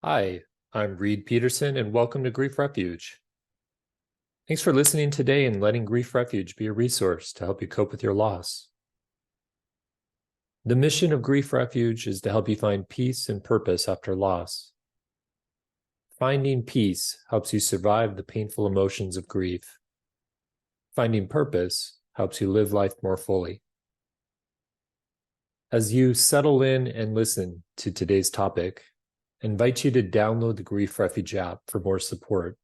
Hi, I'm Reed Peterson, and welcome to Grief Refuge. Thanks for listening today and letting Grief Refuge be a resource to help you cope with your loss. The mission of Grief Refuge is to help you find peace and purpose after loss. Finding peace helps you survive the painful emotions of grief. Finding purpose helps you live life more fully. As you settle in and listen to today's topic, I invite you to download the Grief Refuge app for more support.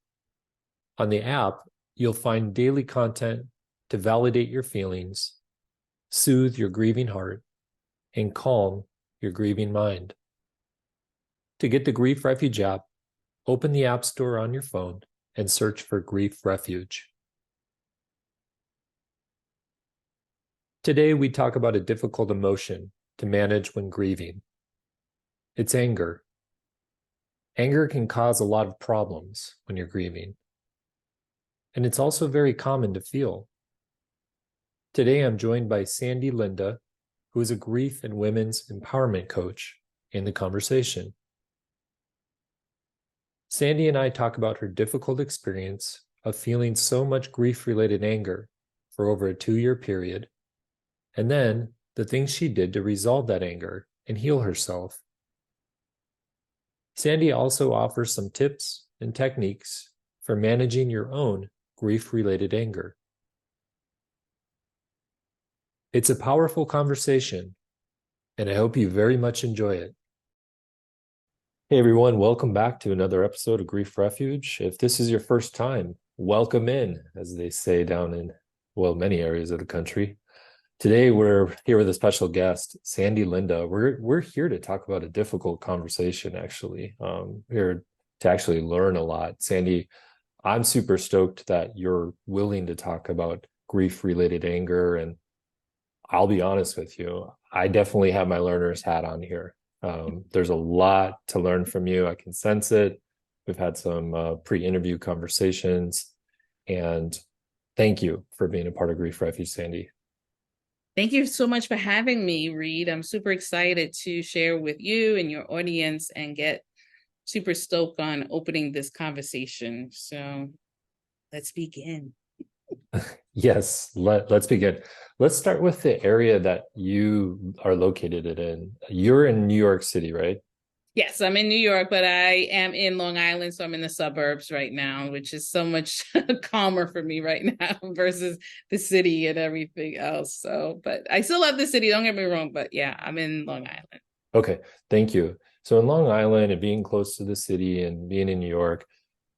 On the app, you'll find daily content to validate your feelings, soothe your grieving heart, and calm your grieving mind. To get the Grief Refuge app, open the App Store on your phone and search for Grief Refuge. Today, we talk about a difficult emotion to manage when grieving. It's anger. Anger can cause a lot of problems when you're grieving. And it's also very common to feel. Today, I'm joined by Sandy Linda, who is a grief and women's empowerment coach, in the conversation. Sandy and I talk about her difficult experience of feeling so much grief-related anger for over a 2-year period, and then the things she did to resolve that anger and heal herself. Sandy also offers some tips and techniques for managing your own grief-related anger. It's a powerful conversation, and I hope you very much enjoy it. Hey everyone, welcome back to another episode of Grief Refuge. If this is your first time, welcome in, as they say down in, many areas of the country. Today we're here with a special guest, Sandy Linda. We're here to talk about a difficult conversation, actually. Here to actually learn a lot. Sandy, I'm super stoked that you're willing to talk about grief-related anger, and I'll be honest with you, I definitely have my learner's hat on here. There's a lot to learn from you. I can sense it. We've had some pre-interview conversations, and thank you for being a part of Grief Refuge, Sandy. Thank you so much for having me, Reed. I'm super excited to share with you and your audience and get super stoked on opening this conversation. So let's begin. Yes, let's begin. Let's start with the area that you are located in. You're in New York City, right? Yes, I'm in New York, but I am in Long Island, so I'm in the suburbs right now, which is so much calmer for me right now versus the city and everything else. So, but I still love the city, don't get me wrong, but yeah, I'm in Long Island. Okay, thank you. So in Long Island and being close to the city and being in New York,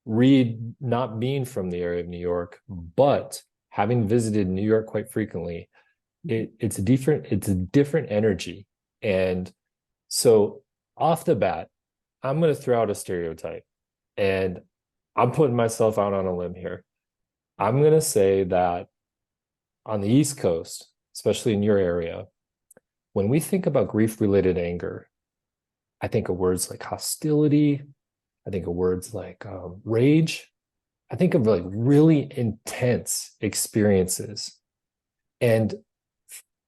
Reed not being from the area of New York, but having visited New York quite frequently, it's a different energy. And so off the bat, I'm going to throw out a stereotype, and I'm putting myself out on a limb here. I'm going to say that on the East Coast, especially in your area, when we think about grief-related anger, I think of words like hostility. I think of words like rage. I think of like really intense experiences. And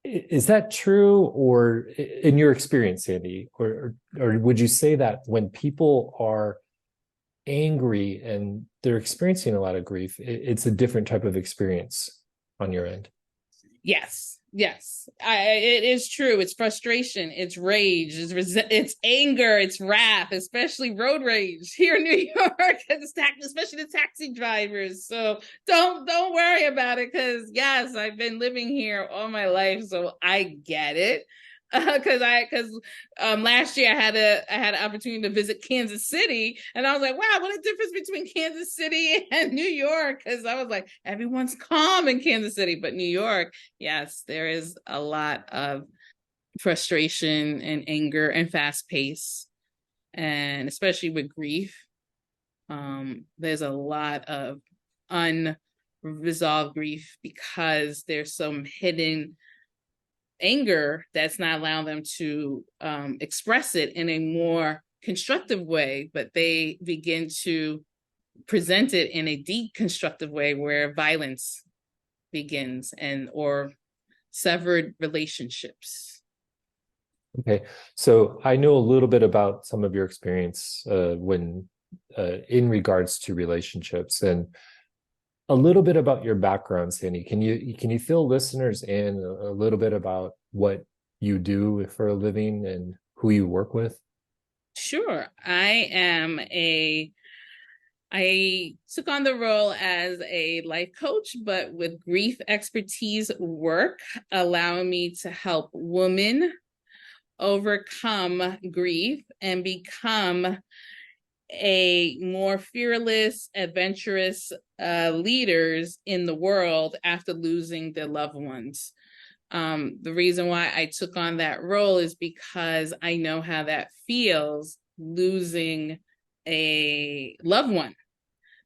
is that true, or in your experience, Sandy, or would you say that when people are angry and they're experiencing a lot of grief, it's a different type of experience on your end? Yes, it is true. It's frustration, it's rage, it's anger, it's wrath, especially road rage here in New York, especially the taxi drivers. So don't worry about it, because yes, I've been living here all my life, so I get it. Because last year I had an opportunity to visit Kansas City, and I was like, wow, what a difference between Kansas City and New York. Because I was like, everyone's calm in Kansas City, but New York, yes, there is a lot of frustration and anger and fast pace, and especially with grief, there's a lot of unresolved grief because there's some hidden anger that's not allowing them to express it in a more constructive way, but they begin to present it in a deconstructive way where violence begins or severed relationships. Okay, so I know a little bit about some of your experience when in regards to relationships, and a little bit about your background, Sandy. Can you fill listeners in a little bit about what you do for a living and who you work with? Sure. I took on the role as a life coach, but with grief expertise work, allowing me to help women overcome grief and become a more fearless, adventurous leaders in the world after losing their loved ones. The reason why I took on that role is because I know how that feels, losing a loved one.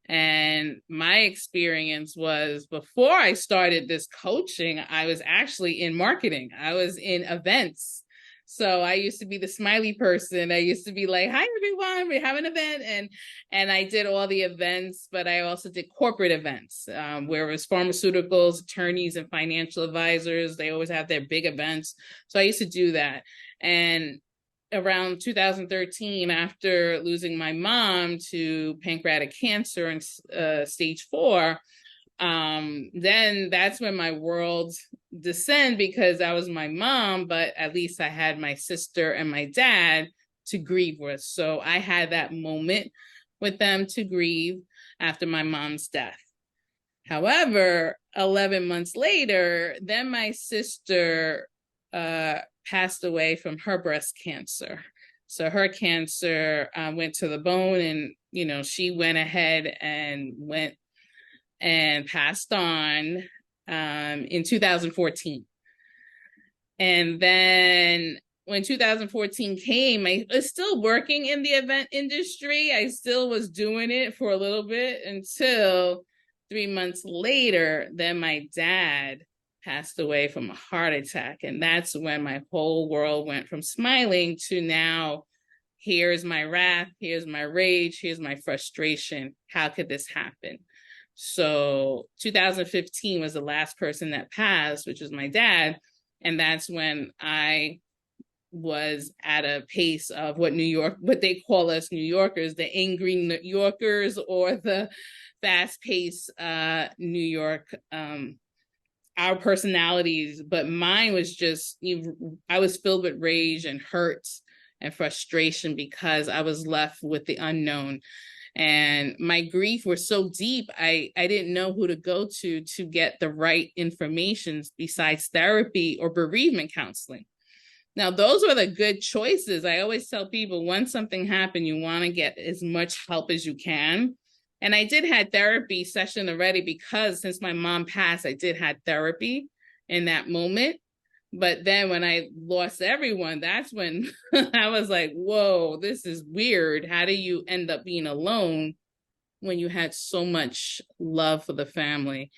And my experience was, before I started this coaching, I was actually in marketing. I was in events. So I used to be the smiley person. I used to be like, "Hi everyone, we have an event," and I did all the events, but I also did corporate events, where it was pharmaceuticals, attorneys, and financial advisors. They always have their big events. So I used to do that. And around 2013, after losing my mom to pancreatic cancer and stage 4, then that's when my world descended, because that was my mom, but at least I had my sister and my dad to grieve with. So I had that moment with them to grieve after my mom's death. However, 11 months later, then my sister passed away from her breast cancer. So her cancer went to the bone, and she went ahead and went and passed on in 2014. And then when 2014 came, I was still working in the event industry. I still was doing it for a little bit until 3 months later, then my dad passed away from a heart attack. And that's when my whole world went from smiling to now, here's my wrath, here's my rage, here's my frustration. How could this happen? So 2015 was the last person that passed, which was my dad. And that's when I was at a pace of what they call us New Yorkers, the angry New Yorkers, or the fast-paced New York, our personalities. But mine was just, I was filled with rage and hurt and frustration because I was left with the unknown. And my grief was so deep, I didn't know who to go to get the right information besides therapy or bereavement counseling. Now, those are the good choices. I always tell people, once something happened, you want to get as much help as you can. And I did have therapy session already, because since my mom passed, I did have therapy in that moment. But then when I lost everyone, that's when I was like, whoa, this is weird. How do you end up being alone when you had so much love for the family?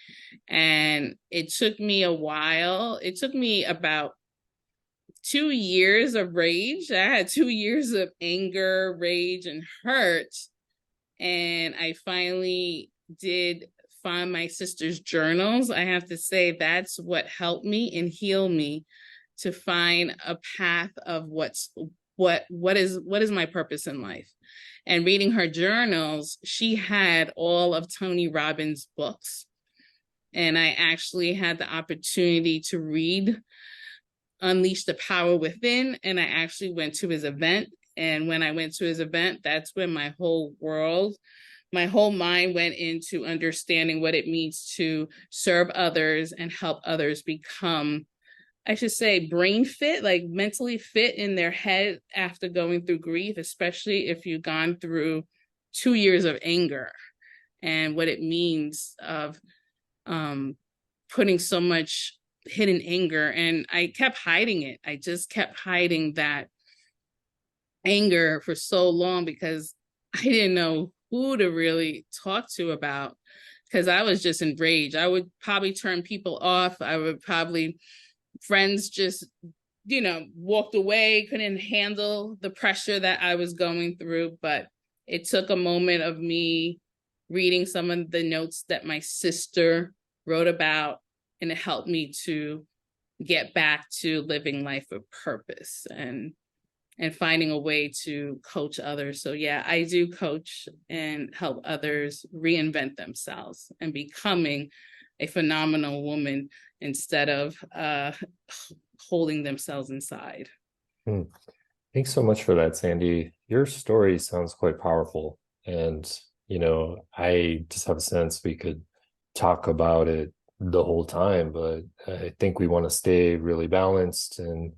And it took me a while. It took me about 2 years of rage. I had 2 years of anger, rage, and hurt. And I finally did find my sister's journals. I have to say that's what helped me and heal me to find a path of what is my purpose in life. And reading her journals, she had all of Tony Robbins' books. And I actually had the opportunity to read Unleash the Power Within, and I actually went to his event. And when I went to his event, that's when my whole mind went into understanding what it means to serve others and help others become, I should say, brain fit, like mentally fit in their head after going through grief, especially if you've gone through 2 years of anger, and what it means of putting so much hidden anger. And I kept hiding it. I just kept hiding that anger for so long because I didn't know who to really talk to about, because I was just enraged. I would probably turn people off. Friends just, walked away, couldn't handle the pressure that I was going through. But it took a moment of me reading some of the notes that my sister wrote about, and it helped me to get back to living life with purpose and finding a way to coach others. So yeah, I do coach and help others reinvent themselves and becoming a phenomenal woman instead of holding themselves inside. Hmm. Thanks so much for that, Sandy. Your story sounds quite powerful. And, I just have a sense we could talk about it the whole time, but I think we want to stay really balanced and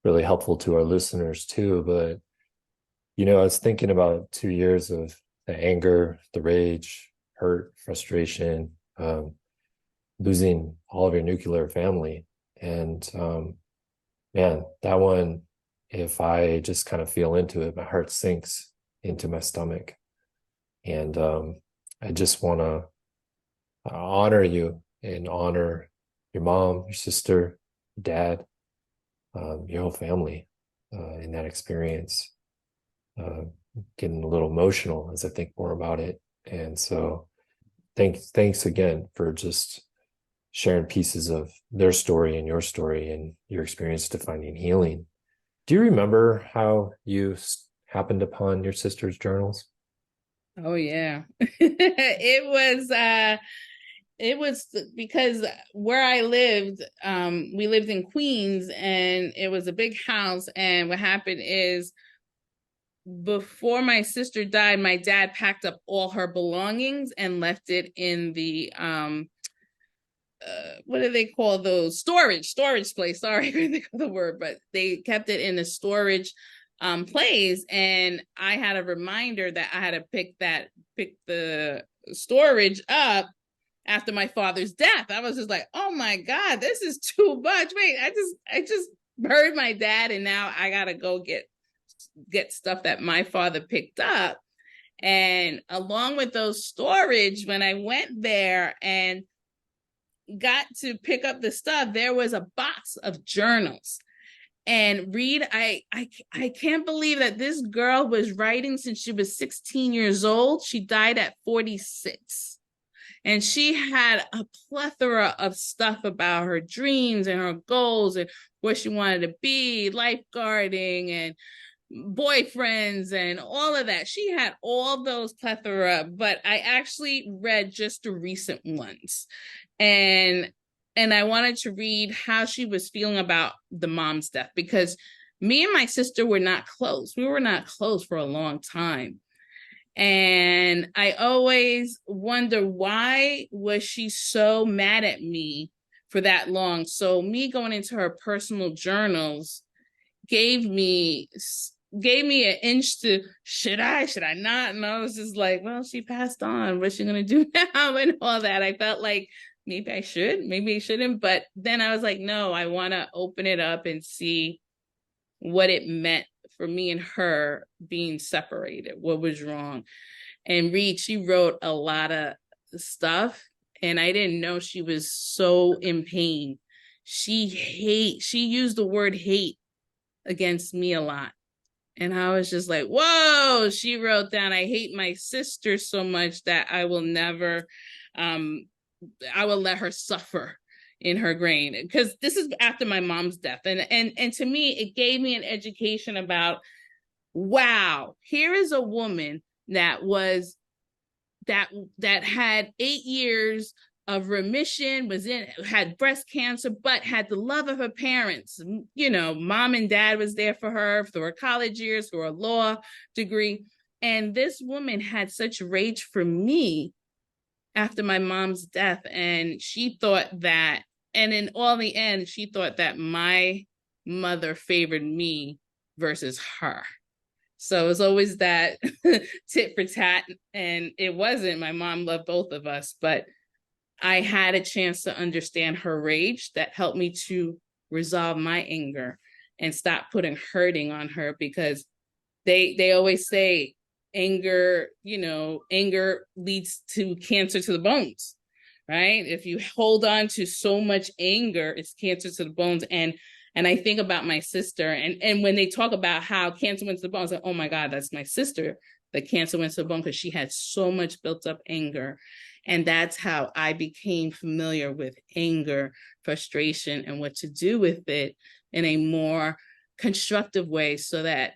really helpful to our listeners too. But, I was thinking about 2 years of the anger, the rage, hurt, frustration, losing all of your nuclear family. And man, that one, if I just kind of feel into it, my heart sinks into my stomach. And I just want to honor you and honor your mom, your sister, your dad, your whole family in that experience. Getting a little emotional as I think more about it. And so thanks again for just sharing pieces of their story and your story and your experience to finding healing. Do you remember how you happened upon your sister's journals? Oh yeah. It was because where I lived, we lived in Queens, and it was a big house. And what happened is, before my sister died, my dad packed up all her belongings and left it in the what do they call those, storage place? Sorry, I couldn't think of the word, but they kept it in a storage place. And I had a reminder that I had to pick the storage up after my father's death. I was just like, oh my God, this is too much. Wait, I just buried my dad, and now I gotta go get stuff that my father picked up. And along with those storage, when I went there and got to pick up the stuff, there was a box of journals. And Reed, I can't believe that this girl was writing since she was 16 years old. She died at 46. And she had a plethora of stuff about her dreams and her goals and where she wanted to be, lifeguarding and boyfriends and all of that. She had all those plethora, but I actually read just the recent ones. And I wanted to read how she was feeling about the mom's death, because me and my sister were not close. We were not close for a long time. And I always wonder, why was she so mad at me for that long? So me going into her personal journals gave me an inch to, should I not? And I was just like, well, she passed on. What's she gonna do now? And all that. I felt like maybe I should, maybe I shouldn't. But then I was like, no, I want to open it up and see what it meant for me and her being separated, what was wrong. And Reed, she wrote a lot of stuff, and I didn't know she was so in pain. She used the word hate against me a lot. And I was just like, whoa, she wrote down, I hate my sister so much that I will never, I will let her suffer in her grave. Because this is after my mom's death. And to me, it gave me an education about, wow, here is a woman that had 8 years of remission, had breast cancer, but had the love of her parents. Mom and dad was there for her through her college years, through her law degree. And this woman had such rage for me after my mom's death. And she thought that, and in all the end, she thought that my mother favored me versus her. So it was always that tit for tat. And it wasn't. My mom loved both of us, but I had a chance to understand her rage that helped me to resolve my anger and stop putting hurting on her, because they always say anger leads to cancer to the bones, right? If you hold on to so much anger, it's cancer to the bones. And I think about my sister, and when they talk about how cancer went to the bones, like, oh my God, that's my sister. The cancer went to the bone, because she had so much built up anger. And that's how I became familiar with anger, frustration, and what to do with it in a more constructive way so that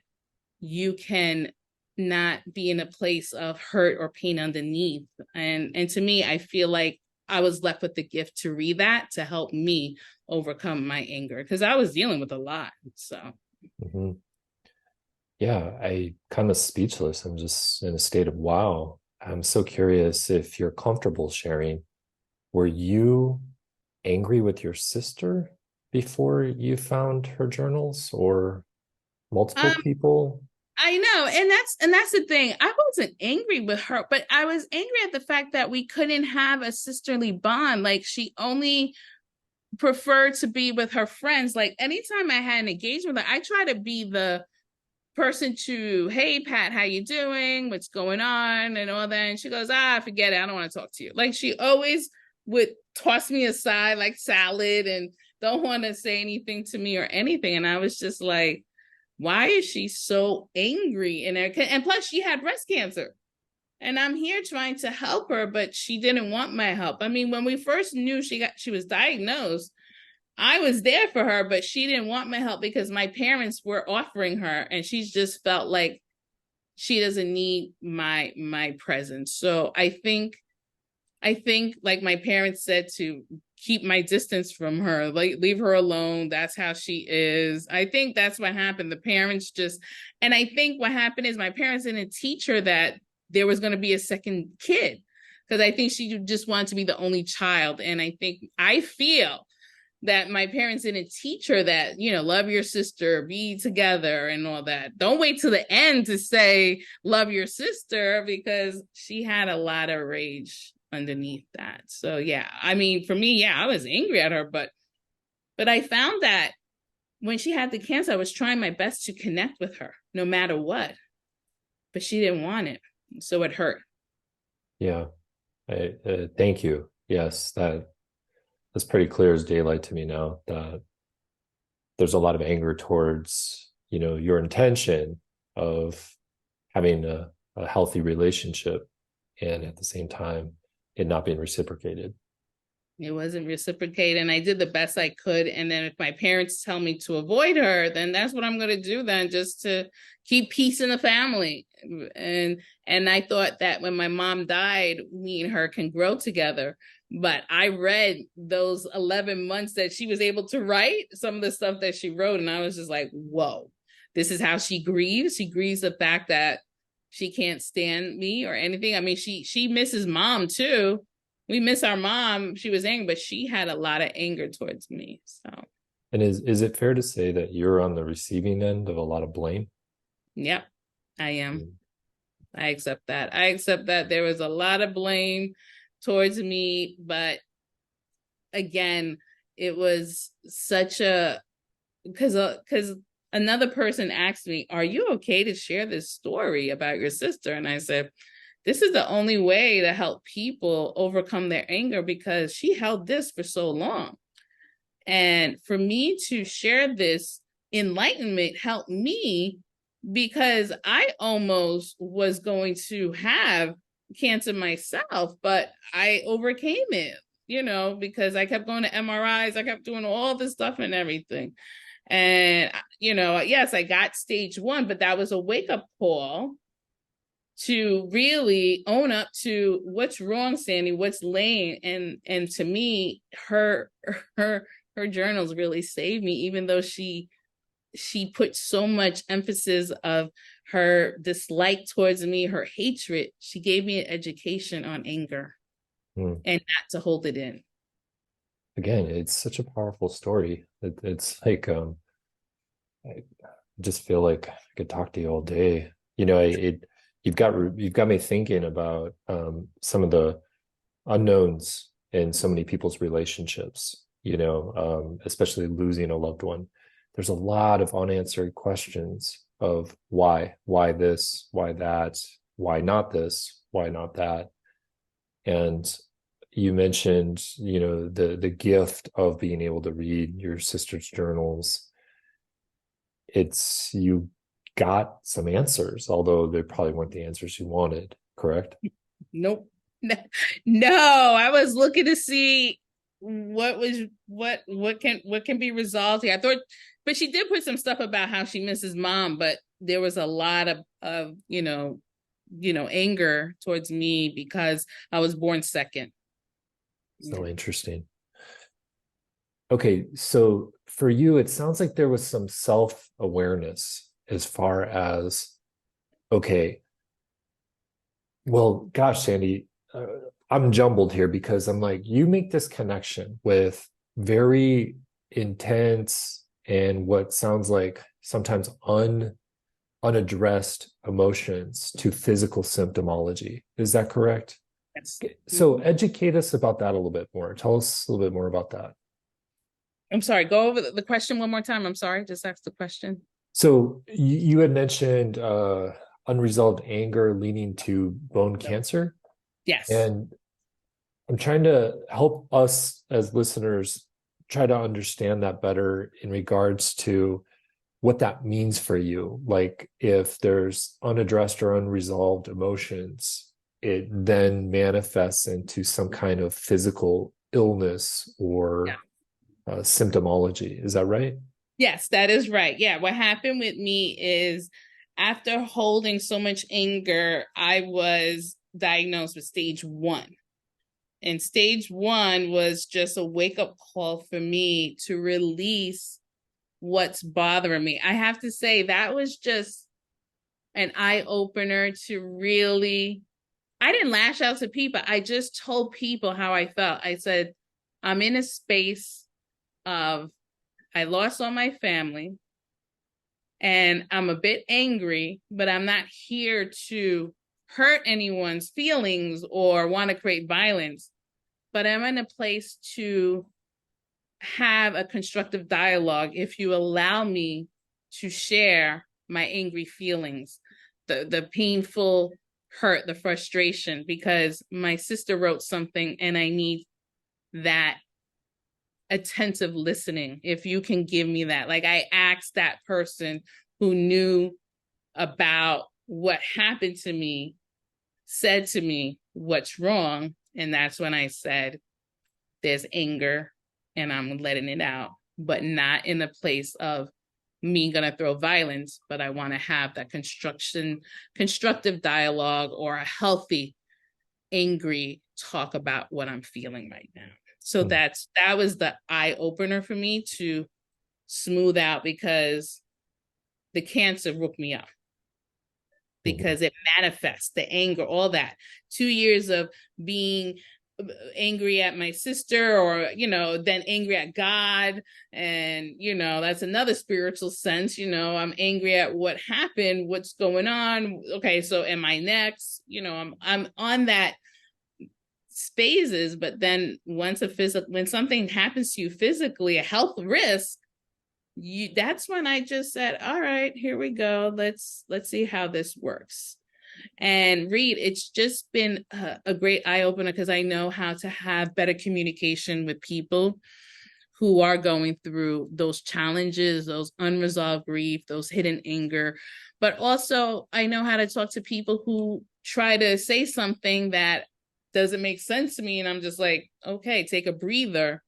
you can not be in a place of hurt or pain underneath. And to me, I feel like I was left with the gift to read that to help me overcome my anger because I was dealing with a lot. So Mhm. Yeah, I kind of speechless. I'm just in a state of wow. I'm so curious if you're comfortable sharing. Were you angry with your sister before you found her journals or multiple um people? I know, and that's the thing. I wasn't angry with her, but I was angry at the fact that we couldn't have a sisterly bond. Like she only preferred to be with her friends. Like anytime I had an engagement, like I try to be the person to, hey Pat, how you doing? What's going on? And all that. And she goes, forget it. I don't want to talk to you. Like she always would toss me aside like salad and don't want to say anything to me or anything. And I was just like, why is she so angry? And plus she had breast cancer. And I'm here trying to help her, but she didn't want my help. I mean, when we first knew she was diagnosed, I was there for her, but she didn't want my help because my parents were offering her, and she just felt like she doesn't need my presence. So I think like my parents said to keep my distance from her, like leave her alone. That's how she is. I think that's what happened. The parents just, and I think what happened is my parents didn't teach her that there was going to be a second kid because I think she just wanted to be the only child. And I feel that my parents didn't teach her that, love your sister, be together and all that. Don't wait till the end to say love your sister because she had a lot of rage underneath that. So yeah, I mean, for me, yeah, I was angry at her, but I found that when she had the cancer, I was trying my best to connect with her no matter what, but she didn't want it. So it hurt. Yeah, thank you. Yes, that's pretty clear as daylight to me now that there's a lot of anger towards, your intention of having a healthy relationship and at the same time it not being reciprocated. It wasn't reciprocated, and I did the best I could. And then if my parents tell me to avoid her, then that's what I'm going to do then, just to keep peace in the family. And I thought that when my mom died, me and her can grow together. But I read those 11 months that she was able to write, some of the stuff that she wrote, and I was just like, whoa, this is how she grieves. She grieves the fact that she can't stand me or anything. I mean, she misses mom too. We miss our mom. She was angry, but she had a lot of anger towards me. So, And is it fair to say that you're on the receiving end of a lot of blame? yep, I am. Mm. I accept that. I accept that there was a lot of blame towards me, but again, it was such a because another person asked me, "Are you okay to share this story about your sister?" And I said, this is the only way to help people overcome their anger because she held this for so long. And for me to share this enlightenment helped me because I almost was going to have cancer myself, but I overcame it, because I kept going to MRIs, I kept doing all this stuff and everything. And, yes, I got stage 1, but that was a wake up call to really own up to what's wrong, Sandy, what's laying. And to me, her journals really saved me, even though she put so much emphasis of her dislike towards me, her hatred. She gave me an education on anger and not to hold it in. Again, it's such a powerful story. It's like I just feel like I could talk to you all day. You've got me thinking about some of the unknowns in so many people's relationships, especially losing a loved one. There's a lot of unanswered questions of why this, why that, why not this, why not that. And you mentioned, the gift of being able to read your sister's journals. You got some answers, although they probably weren't the answers you wanted, correct? Nope. No, I was looking to see what can be resolved here. I thought, but she did put some stuff about how she misses mom, but there was a lot of anger towards me because I was born second. So interesting. Okay, so for you, it sounds like there was some self-awareness as far as, okay, well, gosh, Sandy, I'm jumbled here because I'm like, you make this connection with very intense and what sounds like sometimes unaddressed emotions to physical symptomology. Is that correct? Yes. So educate us about that a little bit more. Tell us a little bit more about that. I'm sorry. Go over the question one more time. I'm sorry. Just ask the question. So you had mentioned unresolved anger leading to bone cancer. Yes. And I'm trying to help us as listeners try to understand that better in regards to what that means for you. Like if there's unaddressed or unresolved emotions, it then manifests into some kind of physical illness or symptomology. Is that right? Yes, that is right. Yeah, what happened with me is after holding so much anger, I was diagnosed with stage 1. And stage 1 was just a wake up call for me to release what's bothering me. I have to say, that was just an eye opener to really, I didn't lash out to people. I just told people how I felt. I said, I'm in a space of, I lost all my family and I'm a bit angry, but I'm not here to hurt anyone's feelings or want to create violence. But I'm in a place to have a constructive dialogue if you allow me to share my angry feelings, the painful hurt, the frustration, because my sister wrote something and I need that attentive listening. If you can give me that, like I asked that person who knew about what happened to me, said to me, what's wrong? And that's when I said, there's anger and I'm letting it out, but not in a place of me gonna throw violence, but I want to have that constructive dialogue or a healthy, angry talk about what I'm feeling right now. So that was the eye opener for me to smooth out, because the cancer woke me up, because it manifests the anger, all that 2 years of being angry at my sister, or then angry at God, and that's another spiritual sense. I'm angry at what happened, what's going on. Okay, so am I next? I'm on that phases, but then once when something happens to you physically, a health risk, that's when I just said, all right, here we go, let's see how this works. And Reed, it's just been a great eye-opener, because I know how to have better communication with people who are going through those challenges, those unresolved grief, those hidden anger. But also I know how to talk to people who try to say something that doesn't make sense to me, and I'm just like, okay, take a breather,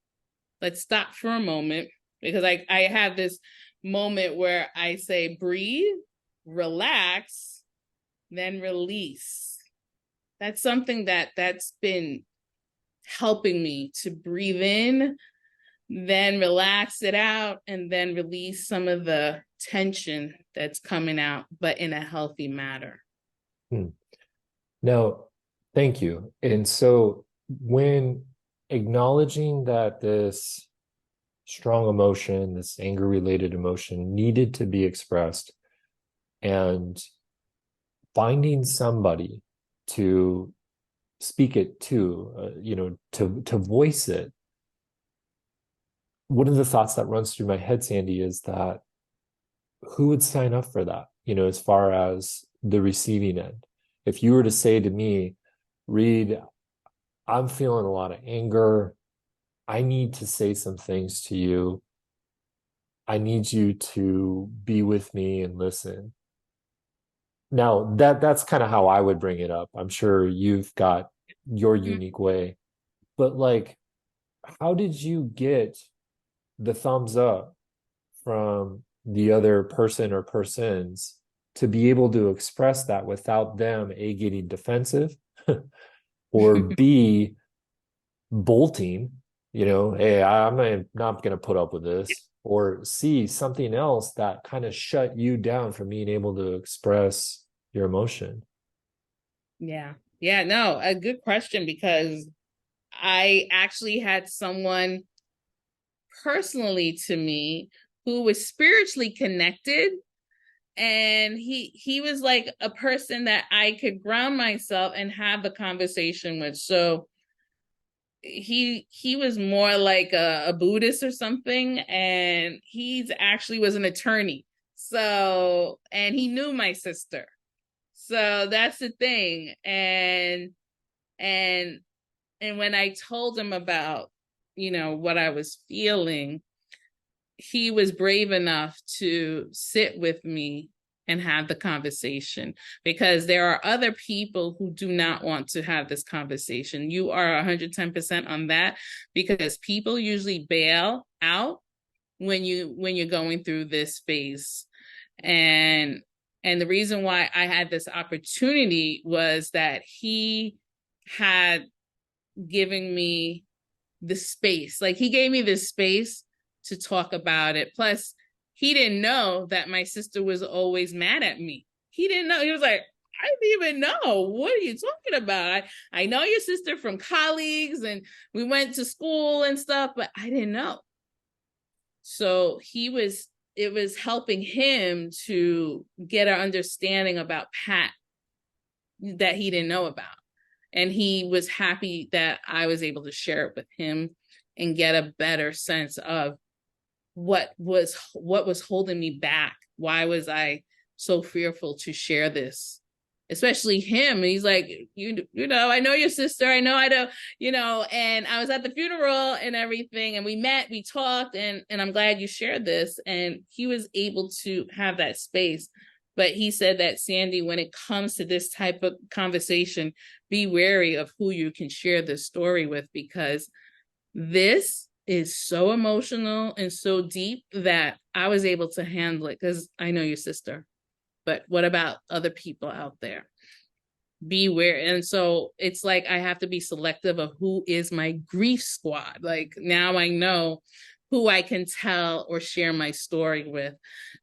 let's stop for a moment, because I have this moment where I say, breathe, relax, then release. That's something that's been helping me to breathe in, then relax it out, and then release some of the tension that's coming out, but in a healthy manner. Now, thank you. And so when acknowledging that this strong emotion, this anger related emotion needed to be expressed, and finding somebody to speak it to, to voice it. One of the thoughts that runs through my head, Sandy, is that who would sign up for that, as far as the receiving end? If you were to say to me, Reed, I'm feeling a lot of anger, I need to say some things to you, I need you to be with me and listen. Now that's kind of how I would bring it up. I'm sure you've got your unique way. But like, how did you get the thumbs up from the other person or persons to be able to express that without them A, getting defensive, or B, bolting, hey, I'm not going to put up with this, or C, something else that kind of shut you down from being able to express your emotion? Yeah. Yeah, no, a good question, because I actually had someone personally to me who was spiritually connected, and he was like a person that I could ground myself and have the conversation with. So he was more like a Buddhist or something, and he's actually was an attorney. So, and he knew my sister. So that's the thing. And and when I told him about, what I was feeling, he was brave enough to sit with me and have the conversation, because there are other people who do not want to have this conversation. You are 110% on that, because people usually bail out when you're going through this phase. And the reason why I had this opportunity was that he had given me the space. Like, he gave me this space to talk about it. Plus, he didn't know that my sister was always mad at me. He didn't know. He was like, I didn't even know. What are you talking about? I know your sister from colleagues, and we went to school and stuff, but I didn't know. So it was helping him to get an understanding about Pat that he didn't know about. And he was happy that I was able to share it with him and get a better sense of what was holding me back. Why was I so fearful to share this? Especially him. And he's like, I know your sister. I know I don't, and I was at the funeral and everything, and we met, we talked, and I'm glad you shared this. And he was able to have that space. But he said that, Sandy, when it comes to this type of conversation, be wary of who you can share this story with, because this is so emotional and so deep that I was able to handle it because I know your sister. But what about other people out there? Beware. And so it's like I have to be selective of who is my grief squad. Like, now I know who I can tell or share my story with.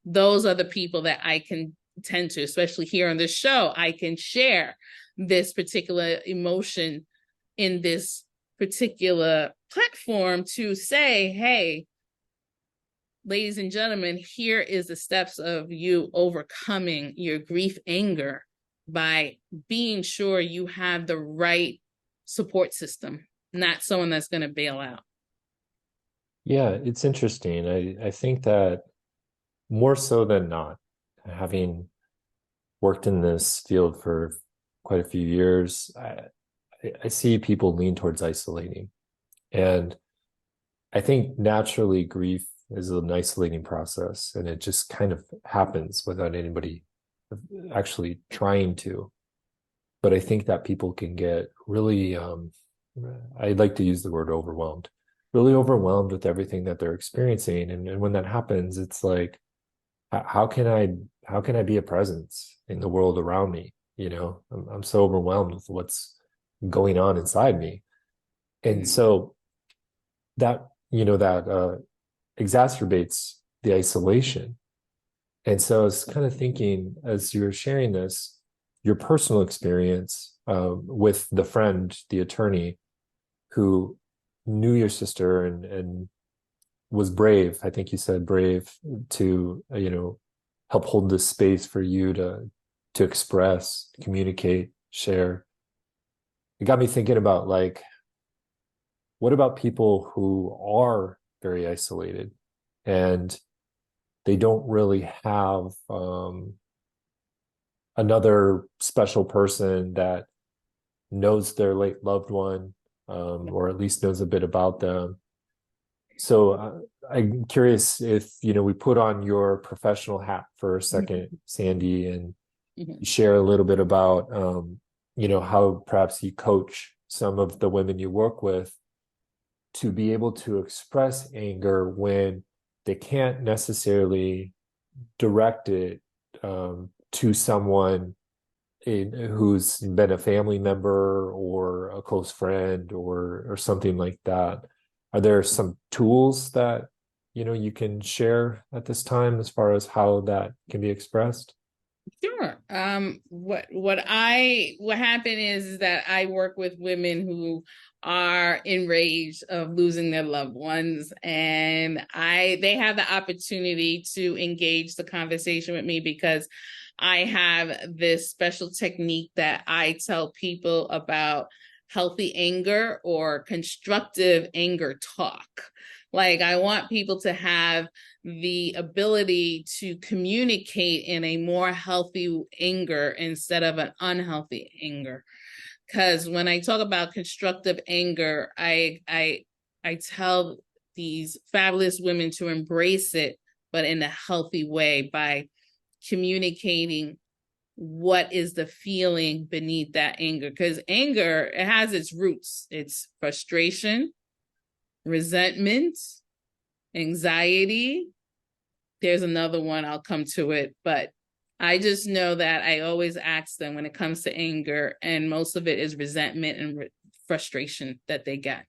Those are the people that I can tend to, especially here on this show. I can share this particular emotion in this particular platform to say, hey, ladies and gentlemen, here is the steps of you overcoming your grief anger by being sure you have the right support system, not someone that's going to bail out. Yeah, it's interesting. I think that more so than not, having worked in this field for quite a few years, I see people lean towards isolating. And I think naturally grief is an isolating process, and it just kind of happens without anybody actually trying to. But I think that people can get really, I'd like to use the word overwhelmed, really overwhelmed with everything that they're experiencing. And when that happens, it's like, how can I be a presence in the world around me? I'm so overwhelmed with what's going on inside me. And so that exacerbates the isolation. And so I was kind of thinking, as you were sharing this, your personal experience with the friend, the attorney, who knew your sister and was brave. I think you said brave to help hold this space for you to express, communicate, share. It got me thinking about, like, what about people who are very isolated and they don't really have another special person that knows their late loved one, or at least knows a bit about them. So I'm curious if, we put on your professional hat for a second, Sandy, and share a little bit about, how perhaps you coach some of the women you work with to be able to express anger when they can't necessarily direct it to someone who's been a family member or a close friend or something like that. Are there some tools that you can share at this time as far as how that can be expressed? Sure. What happened is that I work with women who are enraged of losing their loved ones, and they have the opportunity to engage the conversation with me because I have this special technique that I tell people about healthy anger or constructive anger talk. Like, I want people to have the ability to communicate in a more healthy anger instead of an unhealthy anger. Because when I talk about constructive anger, I tell these fabulous women to embrace it, but in a healthy way by communicating what is the feeling beneath that anger. Because anger, it has its roots. It's frustration, resentment, anxiety. There's another one, I'll come to it, but I just know that I always ask them when it comes to anger, and most of it is resentment and frustration that they get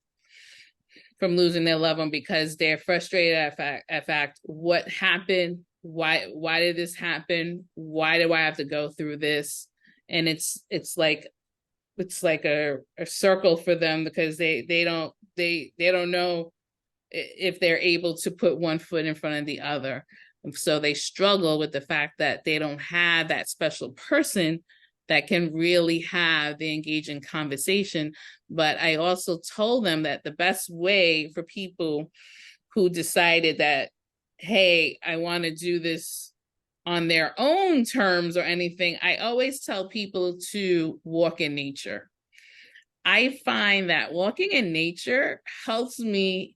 from losing their loved one because they're frustrated at fact what happened, why did this happen, why do I have to go through this? And it's like a circle for them because they don't know if they're able to put one foot in front of the other. So they struggle with the fact that they don't have that special person that can really have the engaging conversation. But I also told them that the best way for people who decided that, hey, I want to do this on their own terms or anything, I always tell people to walk in nature. I find that walking in nature helps me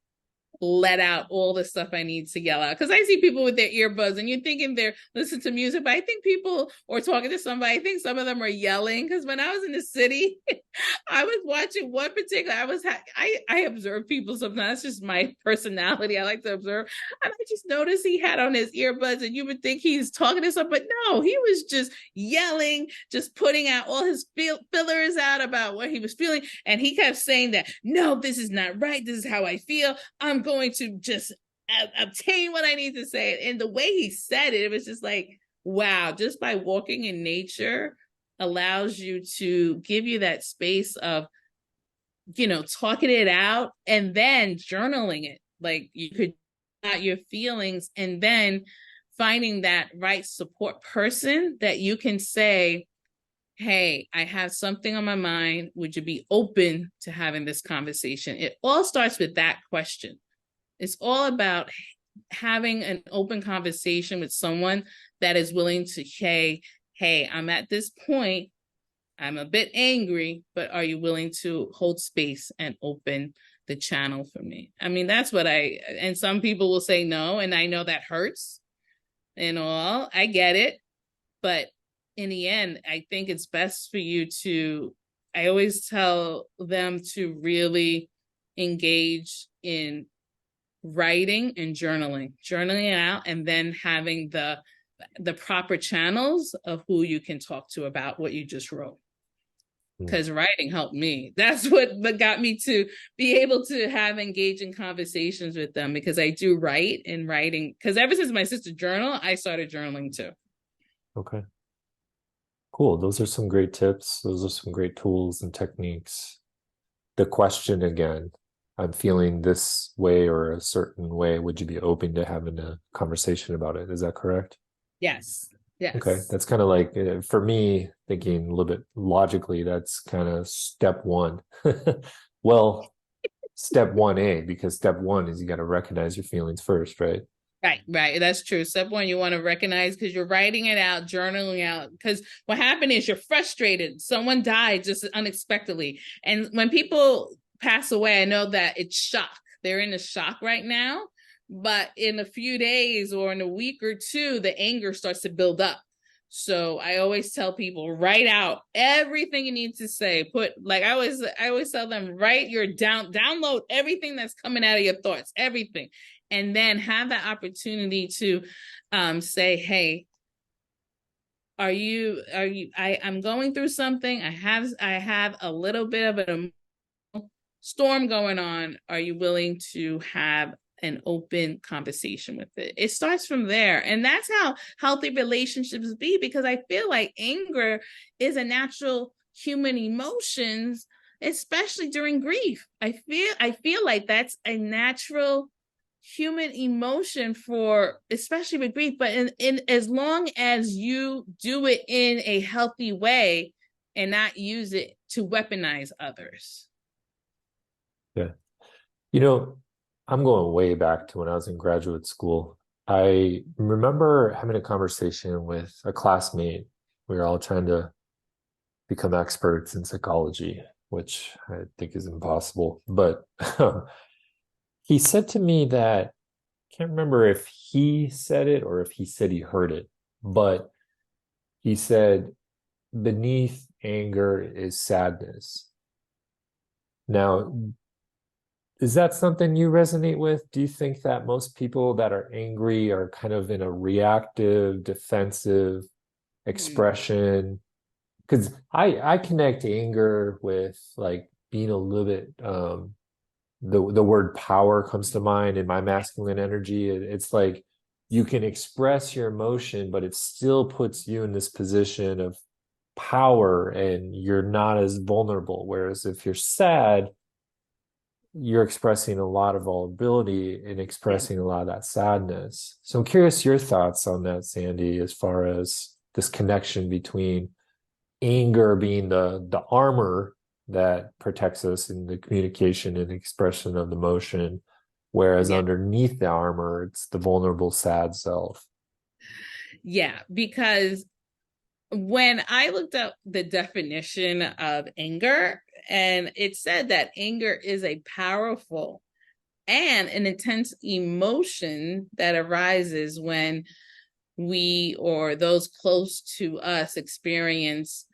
let out all the stuff I need to yell out. Because I see people with their earbuds and you're thinking they're listening to music, but I think people, or talking to somebody, I think some of them are yelling. Because when I was in the city, I was watching one particular, I observe people sometimes. That's just my personality. I like to observe. And I just noticed he had on his earbuds and you would think he's talking to someone, but no, he was just yelling, just putting out all his fillers out about what he was feeling. And he kept saying that, no, this is not right. This is how I feel. I'm going to just obtain what I need to say. And the way he said it, it was just like, wow, just by walking in nature allows you to give you that space of, talking it out and then journaling it. Like, you could out your feelings and then finding that right support person that you can say, hey, I have something on my mind. Would you be open to having this conversation? It all starts with that question. It's all about having an open conversation with someone that is willing to say, hey, I'm at this point. I'm a bit angry, but are you willing to hold space and open the channel for me? I mean, that's what and some people will say no, and I know that hurts and all. I get it. But in the end, I think it's best for you I always tell them to really engage in writing and journaling it out, and then having the proper channels of who you can talk to about what you just wrote. Because writing helped me. That's what got me to be able to have engaging conversations with them, because I do write, and writing, because ever since my sister journal, I started journaling too. Okay. Cool. Those are some great tips. Those are some great tools and techniques. The question again, I'm feeling this way or a certain way. Would you be open to having a conversation about it? Is that correct? Yes. Yes. Okay. That's kind of like, for me, thinking a little bit logically, that's kind of step one. Well, step 1A, because step one is you got to recognize your feelings first, right? Right. That's true. Step one, you want to recognize, because you're writing it out, journaling out. Because what happened is you're frustrated. Someone died just unexpectedly. And when people pass away, I know that it's shock. They're in a shock right now. But in a few days or in a week or two, the anger starts to build up. So I always tell people, write out everything you need to say. Put, like, I always tell them, write your download everything that's coming out of your thoughts, everything. And then have that opportunity to say, hey, I'm going through something. I have a little bit of a storm going on. Are you willing to have an open conversation with it? It starts from there. And that's how healthy relationships be, because I feel like anger is a natural human emotions, especially during grief. I feel like that's a natural human emotion for, especially with grief, but in as long as you do it in a healthy way and not use it to weaponize others. Yeah. You know, I'm going way back to when I was in graduate school. I remember having a conversation with a classmate. We were all trying to become experts in psychology, which I think is impossible. But he said to me that, I can't remember if he said it or if he said he heard it, but he said, beneath anger is sadness. Now, is that something you resonate with? Do you think that most people that are angry are kind of in a reactive, defensive expression? Because I connect anger with like being a little bit the word power comes to mind in my masculine energy. It's like you can express your emotion, but it still puts you in this position of power and you're not as vulnerable. Whereas if you're sad, you're expressing a lot of vulnerability and expressing a lot of that sadness. So I'm curious your thoughts on that, Sandy, as far as this connection between anger being the armor that protects us in the communication and expression of emotion, whereas underneath the armor, it's the vulnerable, sad self. Yeah, because when I looked up the definition of anger, and it said that anger is a powerful and an intense emotion that arises when we or those close to us experience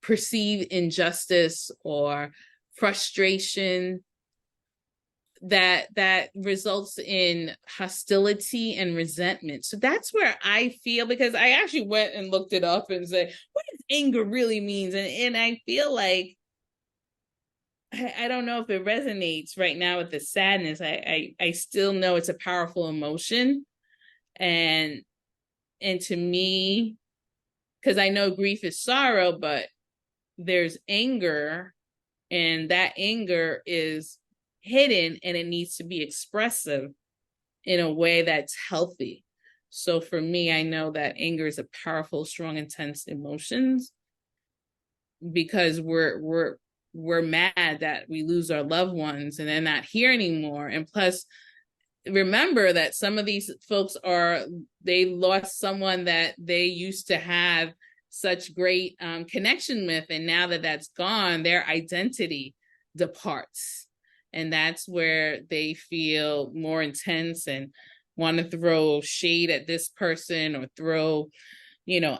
perceived injustice or frustration that results in hostility and resentment. So that's where I feel, because I actually went and looked it up and said, what does anger really means? And I feel like I don't know if it resonates right now with the sadness. I still know it's a powerful emotion. And to me, because I know grief is sorrow, but there's anger, and that anger is hidden and it needs to be expressive in a way that's healthy. So for me, I know that anger is a powerful, strong, intense emotions, because we're mad that we lose our loved ones and they're not here anymore. And plus, remember that some of these folks they lost someone that they used to have such great connection with, and now that that's gone, their identity departs, and that's where they feel more intense and want to throw shade at this person or throw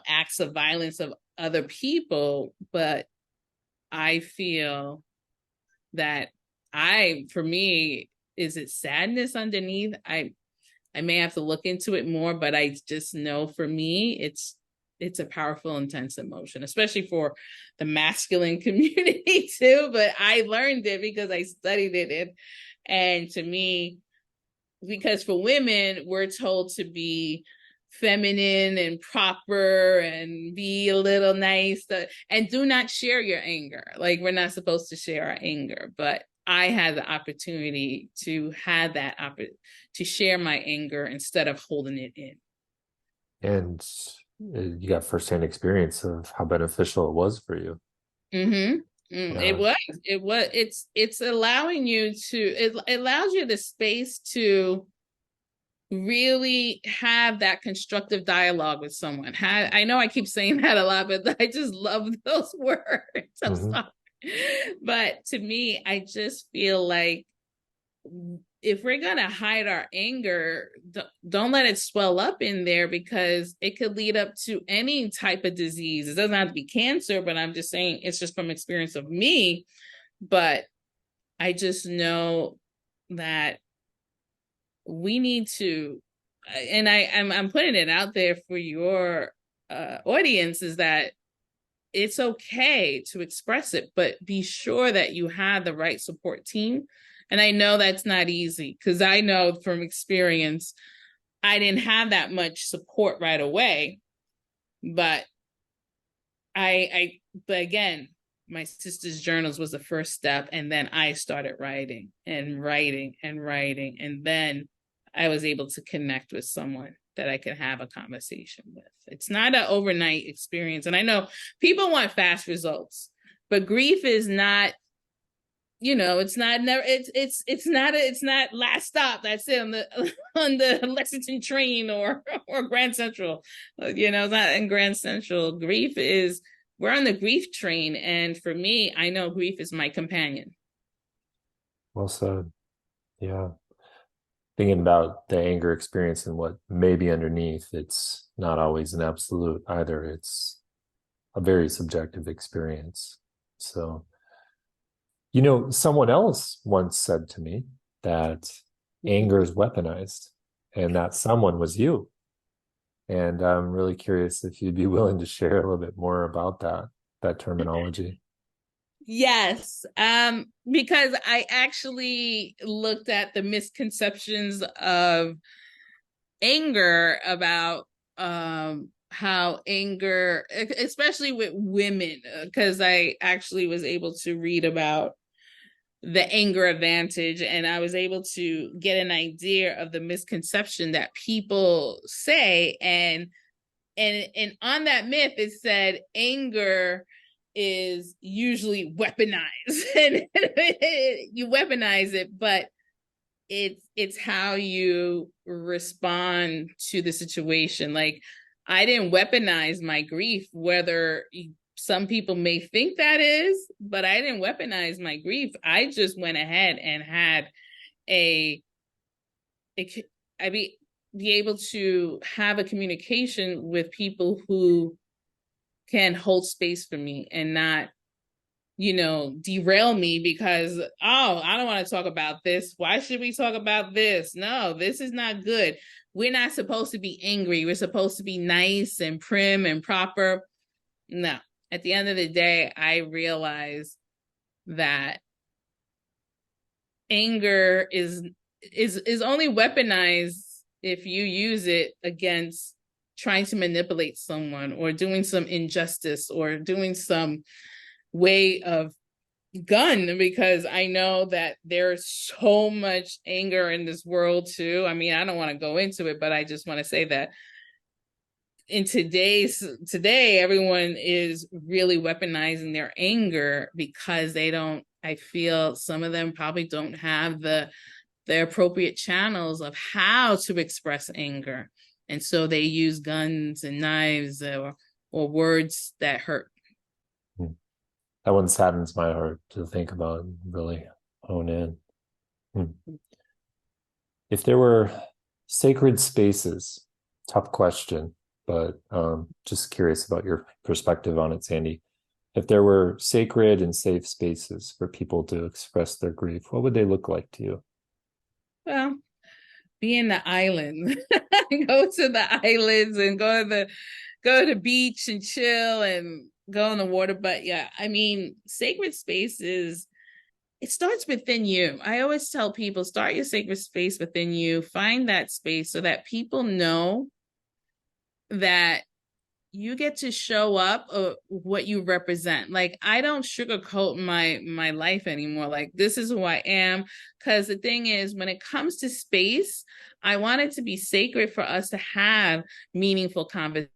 acts of violence of other people. But I feel that for me, is it sadness underneath? I may have to look into it more, but I just know for me, it's a powerful, intense emotion, especially for the masculine community too. But I learned it because I studied it. And to me, because for women, we're told to be feminine and proper and be a little nice and do not share your anger. Like, we're not supposed to share our anger, but I had the opportunity to have to share my anger instead of holding it in. And you got firsthand experience of how beneficial it was for you. Mm-hmm. It's allowing you it allows you the space to really have that constructive dialogue with someone. I know I keep saying that a lot, but I just love those words. I'm sorry. But to me, I just feel like if we're going to hide our anger, don't let it swell up in there, because it could lead up to any type of disease. It doesn't have to be cancer, but I'm just saying, it's just from experience of me. But I just know that we need to, and I'm putting it out there for your audience, is that it's okay to express it, but be sure that you have the right support team. And I know that's not easy, because I know from experience, I didn't have that much support right away. But but again, my sister's journals was the first step. And then I started writing and writing and writing. And then I was able to connect with someone that I could have a conversation with. It's not an overnight experience. And I know people want fast results, but grief is not, it's not never, it's not last stop. That's it on the Lexington train or Grand Central. It's not in Grand Central. Grief is, we're on the grief train. And for me, I know grief is my companion. Well said. Yeah. Thinking about the anger experience and what may be underneath, it's not always an absolute either. It's a very subjective experience. So, someone else once said to me that anger is weaponized, and that someone was you. And I'm really curious if you'd be willing to share a little bit more about that terminology. Yes, because I actually looked at the misconceptions of anger, about how anger, especially with women, because I actually was able to read about the anger advantage, and I was able to get an idea of the misconception that people say. And on that myth, it said anger is usually weaponized, and you weaponize it, but it's how you respond to the situation. Like, I didn't weaponize my grief, whether some people may think that is, but I didn't weaponize my grief. I just went ahead and had be able to have a communication with people who can hold space for me and not, derail me because, I don't want to talk about this. Why should we talk about this? No, this is not good. We're not supposed to be angry. We're supposed to be nice and prim and proper. No. At the end of the day, I realize that anger is only weaponized if you use it against trying to manipulate someone, or doing some injustice, or doing some way of gun, because I know that there's so much anger in this world too. I mean, I don't want to go into it, but I just want to say that in today, everyone is really weaponizing their anger, because I feel some of them probably don't have the appropriate channels of how to express anger. And so they use guns and knives, or words that hurt. That one saddens my heart to think about and really hone in. If there were sacred spaces, tough question, but just curious about your perspective on it, Sandy. If there were sacred and safe spaces for people to express their grief, what would they look like to you? Well, be in the island. Go to the islands and go to the beach and chill and go in the water. But yeah, I mean, sacred spaces, it starts within you. I always tell people, start your sacred space within you. Find that space so that people know that you get to show up what you represent. Like, I don't sugarcoat my life anymore. Like, this is who I am. Because the thing is, when it comes to space, I want it to be sacred for us to have meaningful conversations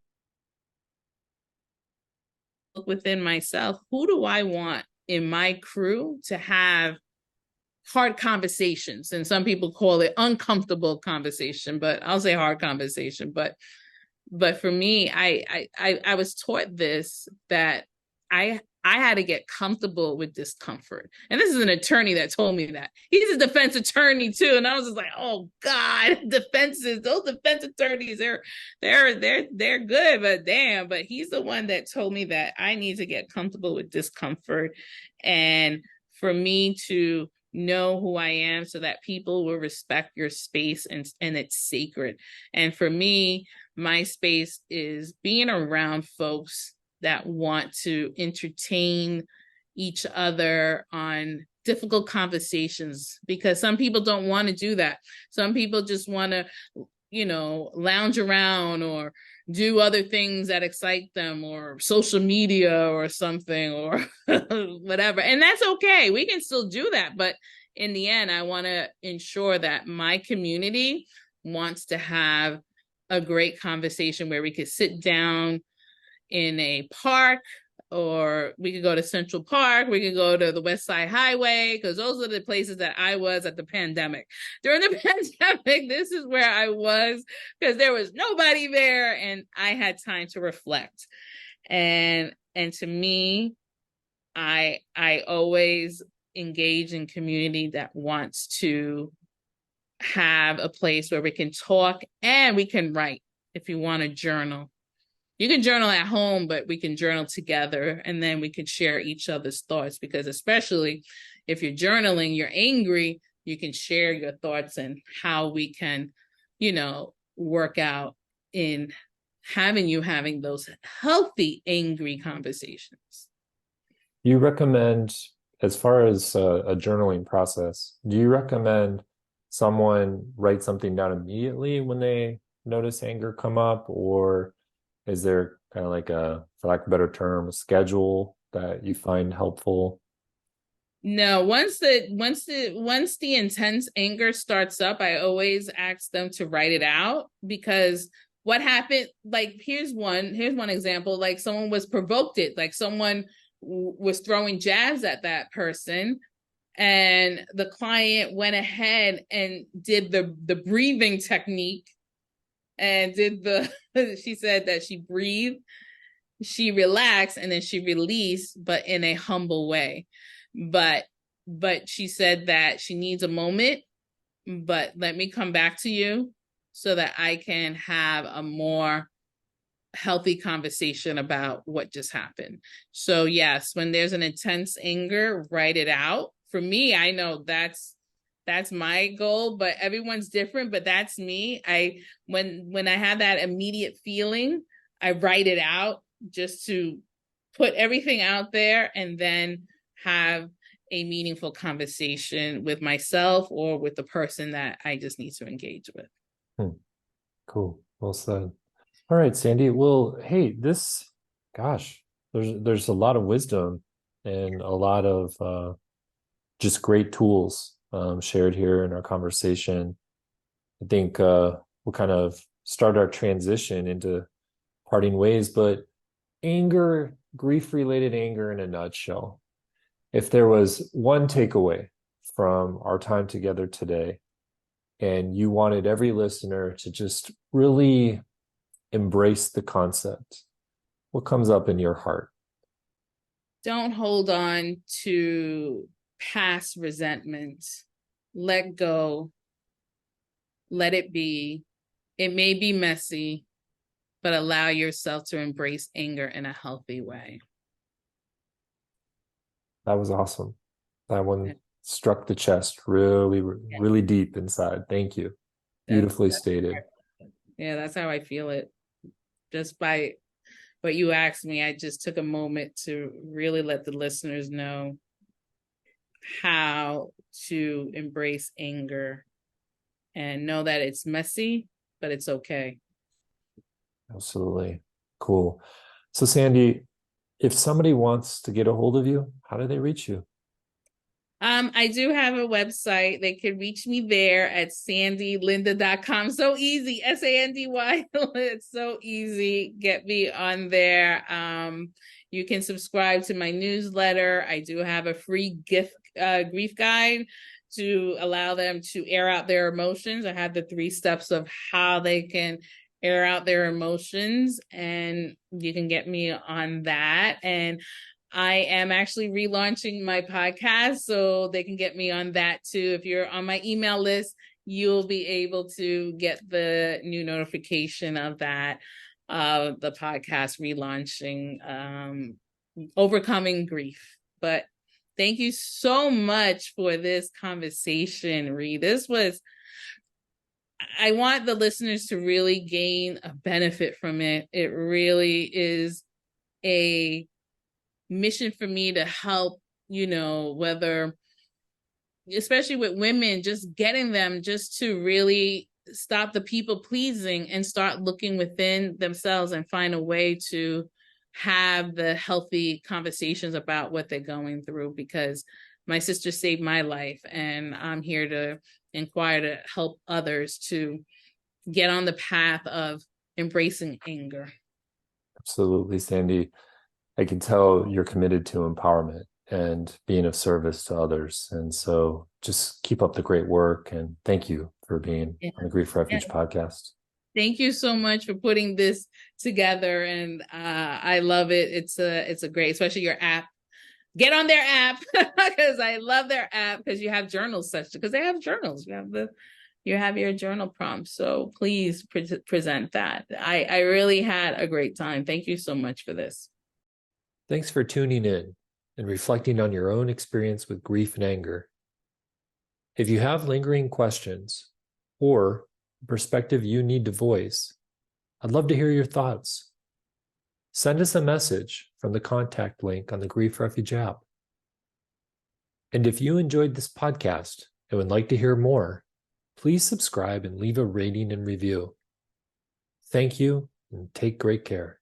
within myself. Who do I want in my crew to have hard conversations? And some people call it uncomfortable conversation, but I'll say hard conversation. But for me, I was taught this, that I I had to get comfortable with discomfort. And this is an attorney that told me that. He's a defense attorney too. And I was just like, oh God, those defense attorneys, they're good, but damn, but he's the one that told me that I need to get comfortable with discomfort, and for me to know who I am so that people will respect your space, and it's sacred. And for me, my space is being around folks that want to entertain each other on difficult conversations, because some people don't want to do that. Some people just want to, lounge around or do other things that excite them, or social media or something, or whatever. And that's okay. We can still do that. But in the end, I want to ensure that my community wants to have a great conversation where we could sit down in a park, or we could go to Central Park, we could go to the West Side Highway, because those are the places that I was at the pandemic. During the pandemic, this is where I was, because there was nobody there and I had time to reflect. And to me, I always engage in community that wants to have a place where we can talk and we can write. If you want to journal, you can journal at home, but we can journal together, and then we can share each other's thoughts, because especially if you're journaling, you're angry, you can share your thoughts and how we can, work out in having those healthy, angry conversations. You recommend, as far as a journaling process, do you recommend someone write something down immediately when they notice anger come up, or is there kind of like for lack of a better term, a schedule that you find helpful? No, once the intense anger starts up, I always ask them to write it out, because what happened, like, here's one example, like someone was provoked, like someone was throwing jabs at that person, and the client went ahead and did the breathing technique, and she said that she breathed, she relaxed, and then she released, but in a humble way. But she said that she needs a moment, but let me come back to you so that I can have a more healthy conversation about what just happened. So yes, when there's an intense anger, write it out. For me, I know that's my goal, but everyone's different, but that's me. When I have that immediate feeling, I write it out just to put everything out there, and then have a meaningful conversation with myself or with the person that I just need to engage with. Cool. Well said. All right, Sandy. Well, hey, there's a lot of wisdom and a lot of just great tools shared here in our conversation. I think we'll kind of start our transition into parting ways, but grief-related anger in a nutshell. If there was one takeaway from our time together today, and you wanted every listener to just really embrace the concept, what comes up in your heart? Don't hold on to past resentment. Let go. Let it be. It may be messy, but allow yourself to embrace anger in a healthy way. That was awesome. That one struck the chest really, really deep inside. Thank you. Beautifully stated. Yeah, that's how I feel it. Just by what you asked me, I just took a moment to really let the listeners know how to embrace anger and know that it's messy, but it's okay. Absolutely. Cool. So Sandy, if somebody wants to get a hold of you, how do they reach you? I do have a website. They can reach me there at sandylinda.com. So easy. Sandy. It's so easy. Get me on there. You can subscribe to my newsletter. I do have a free grief guide to allow them to air out their emotions. I have the 3 steps of how they can air out their emotions, and you can get me on that. And I am actually relaunching my podcast, so they can get me on that too. If you're on my email list, you'll be able to get the new notification of that, the podcast relaunching, overcoming grief. But thank you so much for this conversation, Reed. I want the listeners to really gain a benefit from it. It really is a mission for me to help, whether, especially with women, just getting them just to really stop the people pleasing and start looking within themselves and find a way to have the healthy conversations about what they're going through, because my sister saved my life, and I'm here to inquire to help others to get on the path of embracing anger. Absolutely, Sandy. I can tell you're committed to empowerment and being of service to others. And so just keep up the great work. And thank you for being on the Grief Refuge podcast. Thank you so much for putting this together. And I love it. It's a great, especially your app. Get on their app, because I love their app, because you have journals because they have journals. You have your journal prompts. So please present that. I really had a great time. Thank you so much for this. Thanks for tuning in and reflecting on your own experience with grief and anger. If you have lingering questions or a perspective you need to voice, I'd love to hear your thoughts. Send us a message from the contact link on the Grief Refuge app. And if you enjoyed this podcast and would like to hear more, please subscribe and leave a rating and review. Thank you, and take great care.